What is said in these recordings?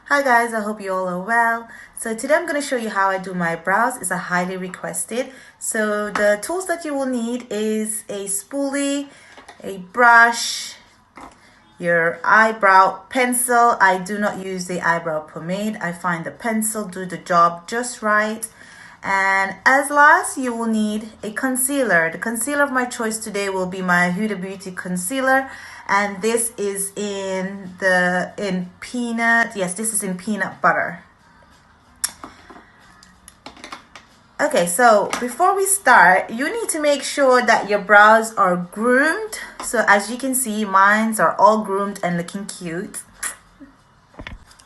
Hi guys, I hope you all are well. So today I'm going to show you how I do my brows. It's a highly requested. So the tools that you will need is a spoolie, a brush, your eyebrow pencil. I do not use the eyebrow pomade. I find the pencil do the job just right. And as last, you will need a concealer. The concealer of my choice today will be my Huda Beauty concealer, and this is in peanut. Yes, this is in peanut butter. Okay, so before we start, you need to make sure that your brows are groomed. So as you can see, mine are all groomed and looking cute.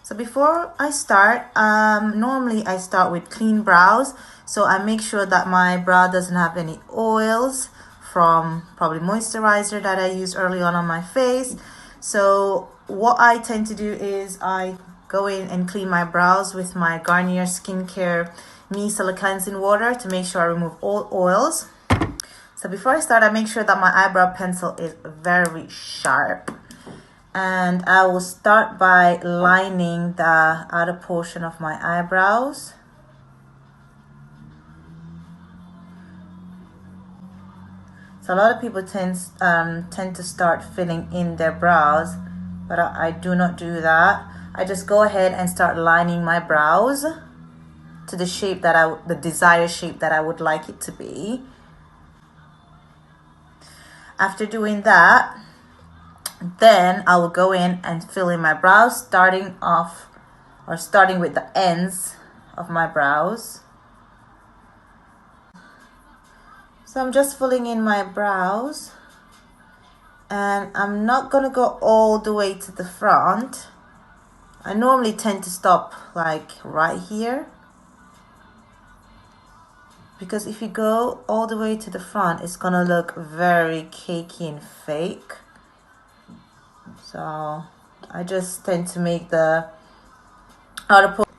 So before I start, normally I start with clean brows. So I make sure that my brow doesn't have any oils from probably moisturizer that I used early on my face. So what I tend to do is I go in and clean my brows with my Garnier Skincare Micellar Cleansing Water to make sure I remove all oils. So before I start, I make sure that my eyebrow pencil is very sharp. And I will start by lining the outer portion of my eyebrows. So a lot of people tend to start filling in their brows, but I do not do that. I just go ahead and start lining my brows to the shape that the desired shape that I would like it to be. After doing that, then I will go in and fill in my brows, starting with the ends of my brows. So I'm just filling in my brows, and I'm not gonna go all the way to the front. I normally tend to stop like right here, because if you go all the way to the front, it's gonna look very cakey and fake. So I just tend to make the outer portion.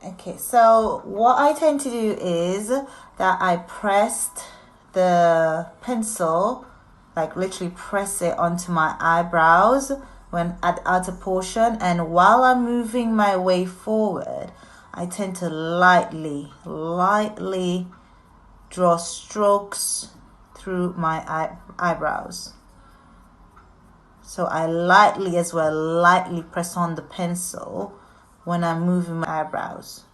Okay, so what I tend to do is that I pressed the pencil, like literally press it onto my eyebrows when at the outer portion, and while I'm moving my way forward, I tend to lightly draw strokes through my eyebrows. So I lightly press on the pencil when I'm moving my eyebrows.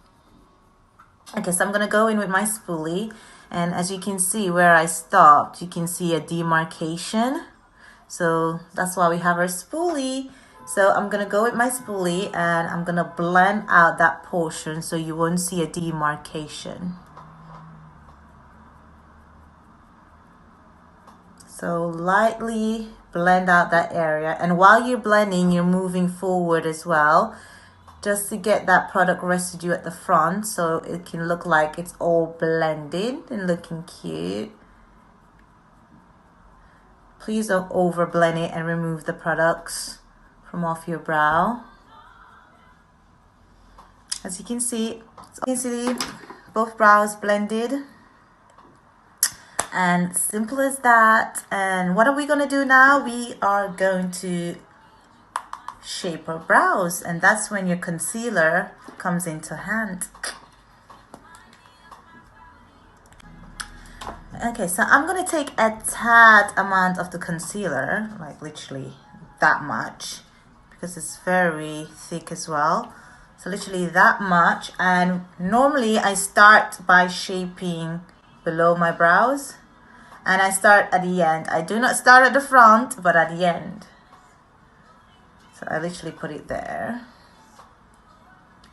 Okay, so I'm gonna go in with my spoolie, and as you can see where I stopped, you can see a demarcation. So that's why we have our spoolie. So I'm gonna go with my spoolie and I'm gonna blend out that portion so you won't see a demarcation. So lightly blend out that area, and while you're blending, you're moving forward as well, just to get that product residue at the front so it can look like it's all blended and looking cute. Please don't over blend it and remove the products from off your brow. As you can see, both brows blended. And simple as that. And what are we going to do now? We are going to shape our brows, and that's when your concealer comes into hand. Okay, so I'm going to take a tad amount of the concealer, like literally that much, because it's very thick as well. So literally that much. And normally I start by shaping below my brows, and I start at the end. I do not start at the front, but at the end. So I literally put it there.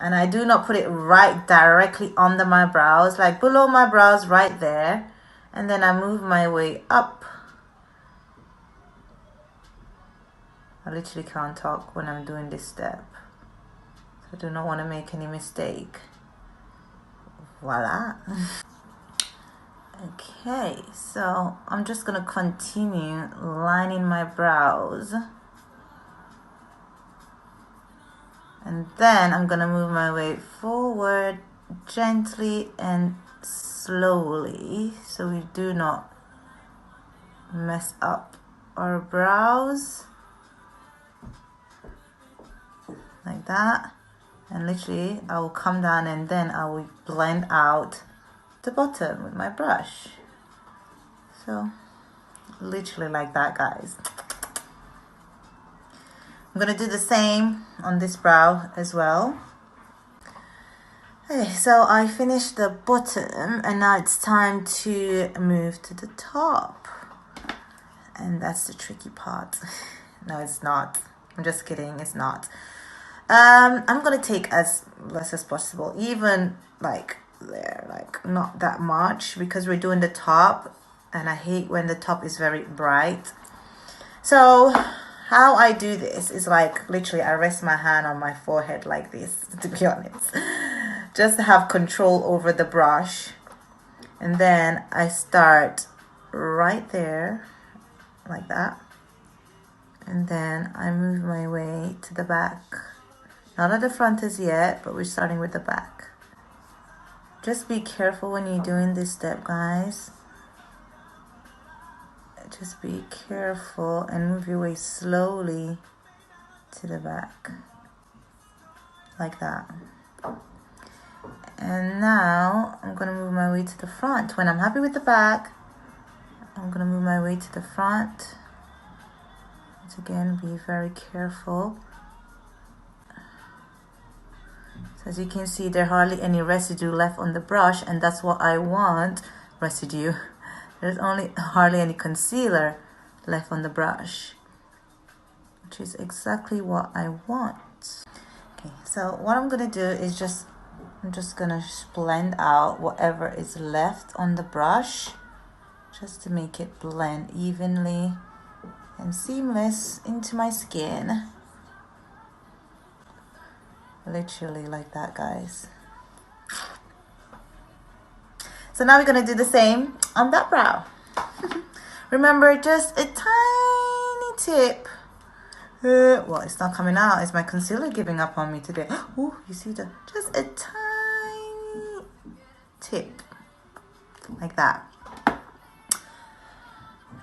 And I do not put it right directly under my brows, like below my brows right there. And then I move my way up. I literally can't talk when I'm doing this step. So I do not want to make any mistake. Voila. Okay, so I'm just going to continue lining my brows. And then I'm going to move my way forward gently and slowly so we do not mess up our brows. Like that. And literally I will come down and then I will blend out the bottom with my brush. So literally like that, guys. I'm gonna do the same on this brow as well. Okay, so I finished the bottom and now it's time to move to the top. And that's the tricky part. No, it's not. I'm just kidding, it's not. I'm gonna take as less as possible, even like there, like not that much, because we're doing the top and I hate when the top is very bright. So how I do this is like literally I rest my hand on my forehead like this, to be honest, just to have control over the brush. And then I start right there like that, and then I move my way to the back. Not at the front as yet, but we're starting with the back. Just be careful when you're doing this step, guys. Just be careful and move your way slowly to the back. Like that. And now I'm going to move my way to the front. When I'm happy with the back, I'm going to move my way to the front. Once again, be very careful. So as you can see, there's hardly any residue left on the brush, and that's what I want, residue. There's hardly any concealer left on the brush, which is exactly what I want. Okay, so what I'm gonna do is I'm just gonna blend out whatever is left on the brush, just to make it blend evenly and seamless into my skin. Literally like that, guys. So now we're gonna do the same on that brow. Remember, just a tiny tip. Well, it's not coming out. Is my concealer giving up on me today? Oh, you see just a tiny tip, like that.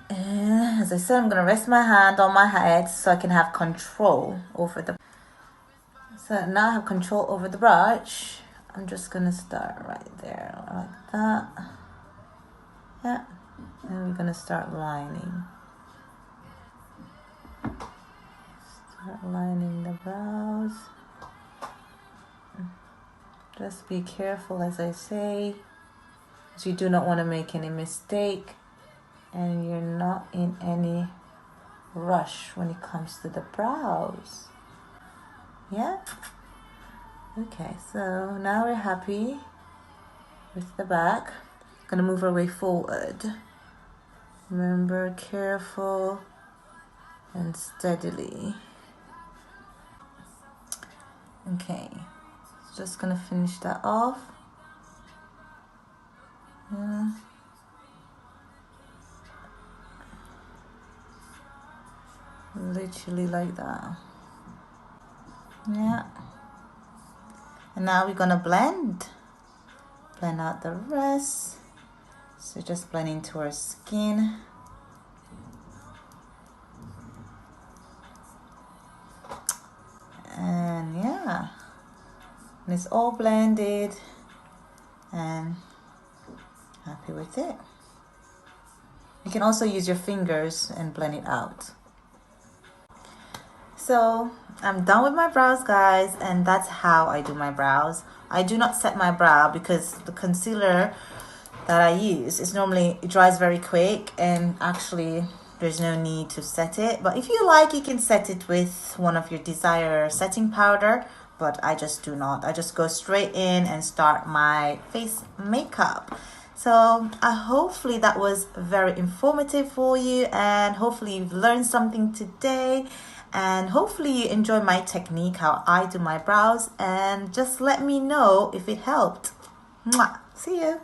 And as I said, I'm gonna rest my hand on my head so I can have control over the. So now I have control over the brush. I'm just gonna start right there like that. Yeah, and we're gonna start lining. Start lining the brows. Just be careful, as I say, because you do not want to make any mistake, and you're not in any rush when it comes to the brows. Yeah. Okay, so now we're happy with the back. Gonna move our way forward. Remember, careful and steadily. Okay, just gonna finish that off. Yeah. Literally like that. Yeah. And now we're gonna blend out the rest. So just blend into our skin. And yeah, and it's all blended and happy with it. You can also use your fingers and blend it out. So I'm done with my brows, guys, and that's how I do my brows. I do not set my brow because the concealer that I use is normally, it dries very quick, and actually there's no need to set it. But if you like, you can set it with one of your desired setting powder, but I just do not. I just go straight in and start my face makeup. So hopefully that was very informative for you, and hopefully you've learned something today. And hopefully you enjoy my technique, how I do my brows, and just let me know if it helped. Mwah. See you.